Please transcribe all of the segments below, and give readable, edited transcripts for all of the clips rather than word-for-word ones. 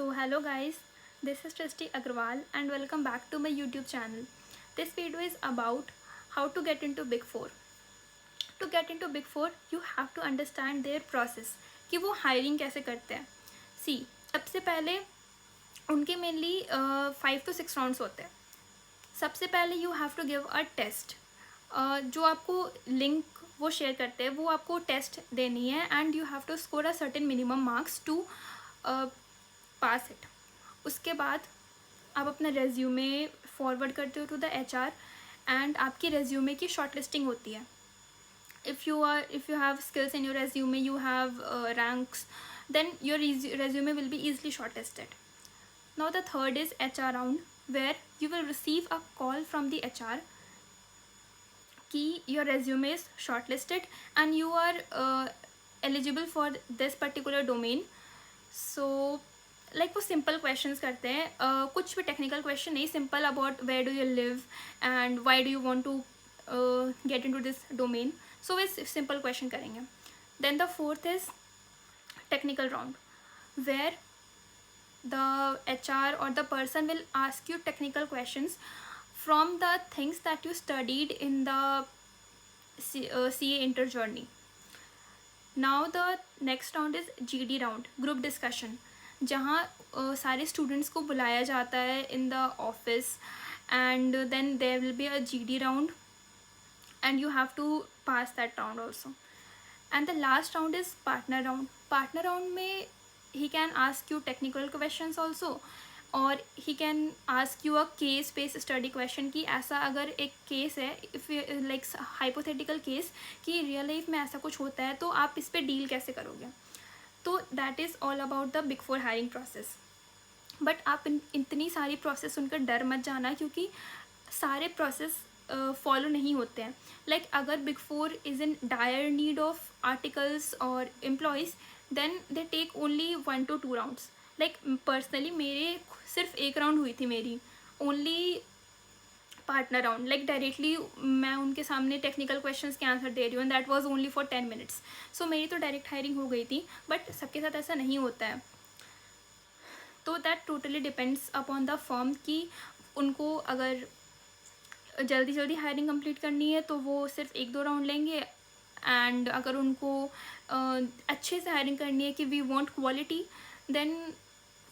So hello guys, this is Trishti Agrawal and welcome back to my YouTube channel. This video is about how to get into Big Four. To get into Big Four, you have to understand their process कि वो hiring कैसे करते हैं. See, सबसे पहले उनके mainly 5 to 6 rounds होते हैं. सबसे पहले you have to give a test. जो आपको लिंक वो शेयर करते हैं वो आपको टेस्ट देनी है and you have to score a certain minimum marks to pass it. उसके बाद आप अपना रेज्यूमे फॉरवर्ड करते हो टू द HR एंड आपकी रेज्यूमे की शॉर्ट लिस्टिंग होती है. if you have skills in your resume, you have ranks, then your resume will be easily shortlisted. Now the third is HR round, where you will receive a call from the HR कि your resume is shortlisted and you are eligible for this particular domain. So like वो simple questions करते हैं, कुछ भी technical question नहीं, simple about where do you live and why do you want to get into this domain. So way simple question करेंगे. Then the fourth is technical round, where the HR or the person will ask you technical questions from the things that you studied in the CA inter journey. Now the next round is GD round, group discussion, जहाँ सारे students को बुलाया जाता है in the office and then there will be a GD round and you have to pass that round also. And the last round is partner round. Partner round में he can ask you technical questions also और he can ask you a case based study question कि ऐसा अगर एक case है, if like hypothetical case कि real life में ऐसा कुछ होता है तो आप इस पे डील कैसे करोगे. तो that is all about the big four hiring process. But आप इतनी सारी प्रोसेस सुनकर डर मत जाना क्योंकि सारे प्रोसेस फॉलो नहीं होते हैं. लाइक अगर big four is in dire need of articles और employees then they take only 1 to 2 rounds. Like personally मेरे सिर्फ एक राउंड हुई थी मेरी, only partner round. Like directly मैं उनके सामने टेक्निकल क्वेश्चंस के आंसर दे रही हूँ and that was only for 10 minutes. So मेरी तो डायरेक्ट हायरिंग हो गई थी बट सबके साथ ऐसा नहीं होता है. तो that totally depends upon the firm कि उनको अगर जल्दी जल्दी हायरिंग कंप्लीट करनी है तो वो सिर्फ 1-2 राउंड लेंगे एंड अगर उनको अच्छे से हायरिंग करनी है कि वी वांट क्वालिटी देन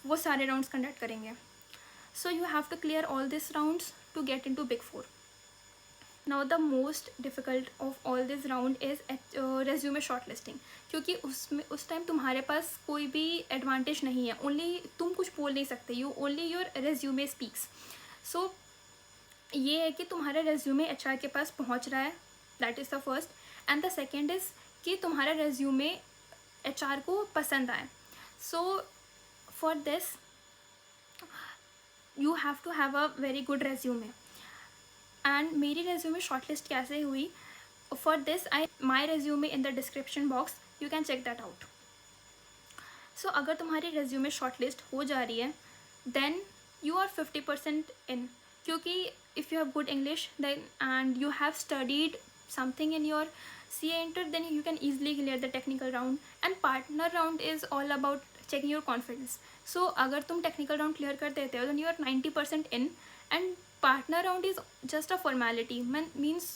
वो सारे राउंड्स कंडक्ट करेंगे. So you have to clear all this rounds to get into big four. Now the most difficult of all this round is resume short listing, क्योंकि उसमें उस time तुम्हारे पास कोई भी advantage नहीं है, ओनली तुम कुछ बोल नहीं सकते, you only your resume speaks. So ये है कि तुम्हारा रेज्यूमे HR के पास पहुंच रहा है, that is the first. And the second is कि तुम्हारा रेज्यूमे HR को पसंद आए. So for this you have to have a very good resume. And मेरी रेज्यूमे शॉर्टलिस्ट कैसे हुई, for this my resume in the description box, you can check that out. So अगर तुम्हारी रेज्यूमे शॉर्टलिस्ट हो जा रही है देन यू आर 50% इन, क्योंकि if you have good English then and you have studied something in your CA inter then you can easily clear the technical round. And partner round is all about checking your confidence. So अगर तुम technical round clear कर देते हो then you are 90% in and partner round is just a formality. Means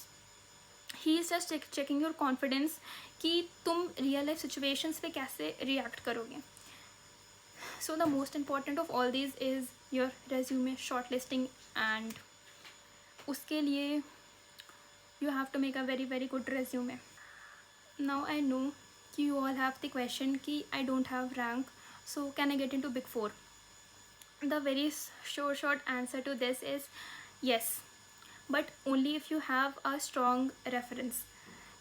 he is just checking your confidence कि तुम real life situations पे कैसे react करोगे. So the most important of all these is your resume shortlisting and उसके लिए you have to make a very very good resume. Now I know कि you all have the question कि I don't have rank, so can I get into Big Four? The very short answer to this is yes, but only if you have a strong reference.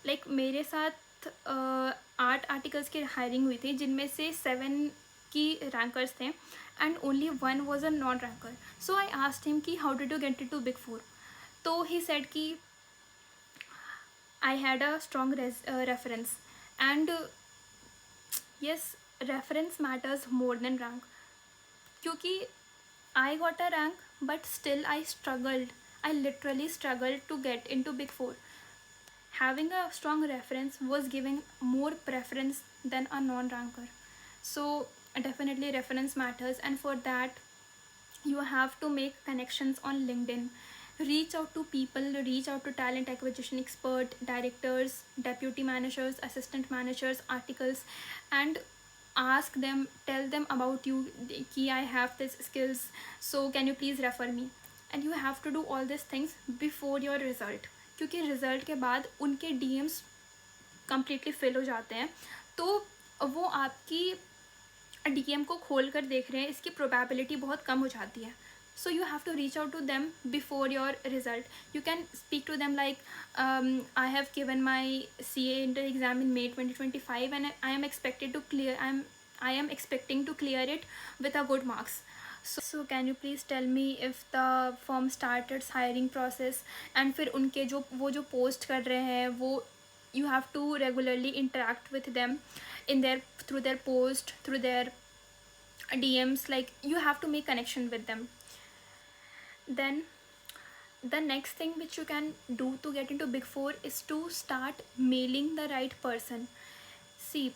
Like मेरे साथ 8 articles की hiring हुई थी जिनमें से 7 की rankers थे and only 1 was a non-ranker. So I asked him कि how did you get into Big Four? तो he said कि I had a strong reference and yes, reference matters more than rank. क्योंकि I got a rank but still I struggled. I literally struggled to get into Big Four. Having a strong reference was giving more preference than a non-ranker. So definitely reference matters, and for that you have to make connections on LinkedIn. Reach out to people, reach out to talent acquisition expert, directors, deputy managers, assistant managers, articles, and ask them, tell them about you, ki I have this skills, so can you please refer me. And you have to do all these things before your result, क्योंकि result के बाद उनके DMs completely fill हो जाते हैं, तो वो आपकी DM को खोल कर देख रहे हैं, इसकी प्रोबेबिलिटी बहुत कम हो जाती है. So you have to reach out to them before your result. You can speak to them like, I have given my CA inter exam in May 2025 and I am expected to clear, I am expecting to clear it with a good marks. So can you please tell me if the firm started hiring process. And फिर उनके जो वो जो post कर रहे हैं वो you have to regularly interact with them in their, through their post, through their DMs, like you have to make connection with them. Then the next thing which you can do to get into Big Four is to start mailing the right person. See,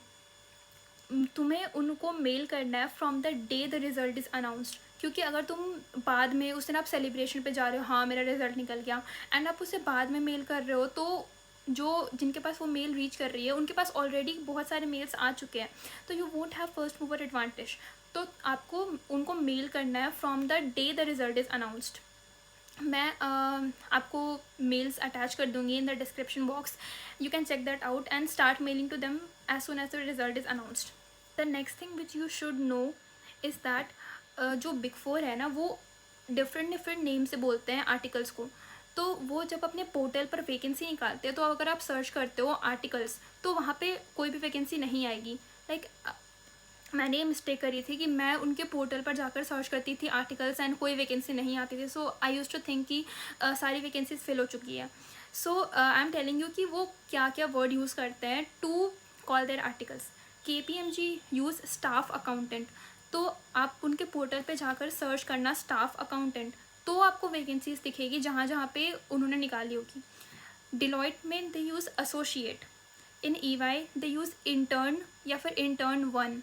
तुम्हें उनको mail करना है from the day the result is announced, क्योंकि अगर तुम बाद में उस दिन आप सेलिब्रेशन पे जा रहे हो, हाँ मेरा रिजल्ट निकल गया, एंड आप उसे बाद में मेल कर रहे हो, तो जो जिनके पास वो मेल रीच कर रही है उनके पास ऑलरेडी बहुत सारे मेल्स आ चुके हैं, तो you won't have first mover advantage. तो आपको उनको मेल करना है from the day the result is announced. मैं आपको मेल्स अटैच कर दूँगी in the description box. You can check that out and start mailing to them as soon as the result is announced. The next thing which you should know is that जो big four है ना, वो different name से बोलते हैं articles को. तो वो जब अपने पोर्टल पर वैकेंसी निकालते हैं, तो अगर आप सर्च करते हो आर्टिकल्स, तो वहाँ पे कोई भी वैकेंसी नहीं आएगी. लाइक मैंने ये मिस्टेक करी थी कि मैं उनके पोर्टल पर जाकर सर्च करती थी आर्टिकल्स एंड कोई वैकेंसी नहीं आती थी. So I used to think कि सारी वैकेंसीज फिल हो चुकी है. So I am telling you कि वो क्या क्या वर्ड यूज़ करते हैं to call their articles. KPMG use staff accountant. तो आप उनके पोर्टल पे जाकर सर्च करना स्टाफ अकाउंटेंट, तो आपको वैकेंसीज दिखेगी जहाँ जहाँ पे उन्होंने निकाली होगी. डिलॉयट में they use associate. In EY they use intern या फिर intern 1.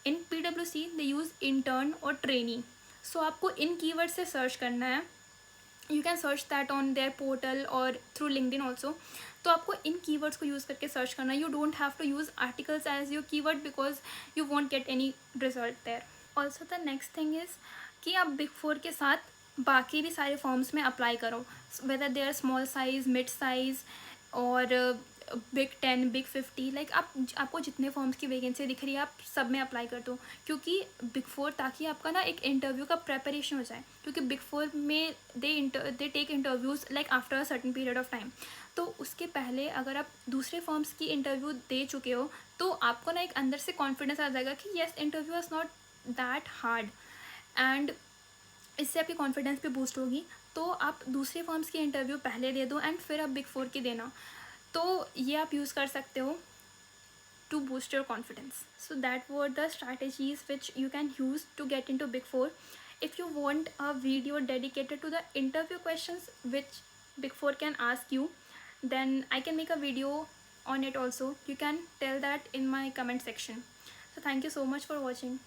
In PwC they use intern और ट्रेनी. सो आपको इन कीवर्ड से सर्च करना है. You can search that on their portal और थ्रू लिंक्डइन ऑल्सो. तो आपको इन कीवर्ड्स को यूज़ करके सर्च करना है. You don't have to use articles as your keyword because you won't get any result there. Also the next thing is कि आप बिग फोर के साथ बाकी भी सारे फॉर्म्स में अप्लाई करो, whether they are small size, mid size और बिग 10, बिग 50. लाइक आपको जितने फॉर्म्स की वैकेंसी दिख रही है आप सब में अप्लाई कर दो, क्योंकि बिग फोर, ताकि आपका ना एक इंटरव्यू का प्रेपरेशन हो जाए. क्योंकि बिग फोर में they take interviews like after a certain period of time. तो उसके पहले अगर आप दूसरे फॉर्म्स की इंटरव्यू दे चुके हो, तो आपको ना एक अंदर से कॉन्फिडेंस आ जाएगा कि yes, interview is not that hard, and इससे आपकी कॉन्फिडेंस भी बूस्ट होगी. तो आप दूसरे फॉर्म्स की इंटरव्यू पहले दे दो एंड फिर आप बिग फोर की देना. तो ये आप यूज़ कर सकते हो to boost your confidence. So that were the strategies which you can use to get into Big Four. If you want a video dedicated to the interview questions which Big Four can ask you, then I can make a video on it also. You can tell that in my comment section. So thank you so much for watching.